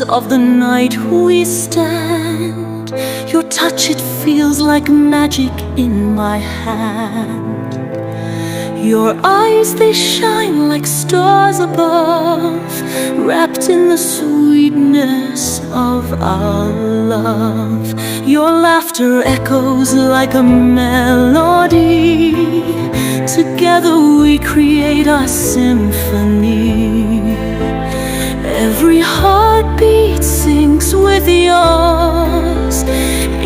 of the night we stand. Your touch, it feels like magic in my hand. Your eyes, they shine like stars above, wrapped in the sweetness of our love. Your laughter echoes like a melody. Together we create our symphony. Every heartbeat syncs with yours.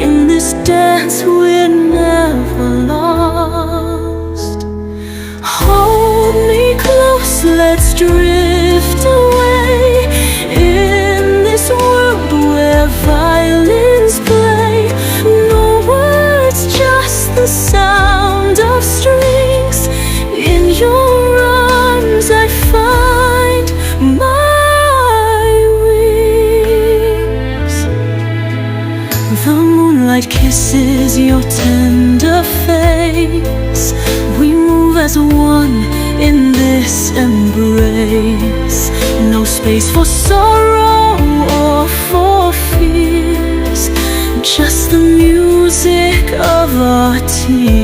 In this dance we're never lost. Hold me close, let's drift away. In this world where violins play, no words, just the sound of strings. In your arms I find my wings. The moonlight kisses your tender face. We move as one in this embrace. No space for sorrow or for fears, just the music of our tears.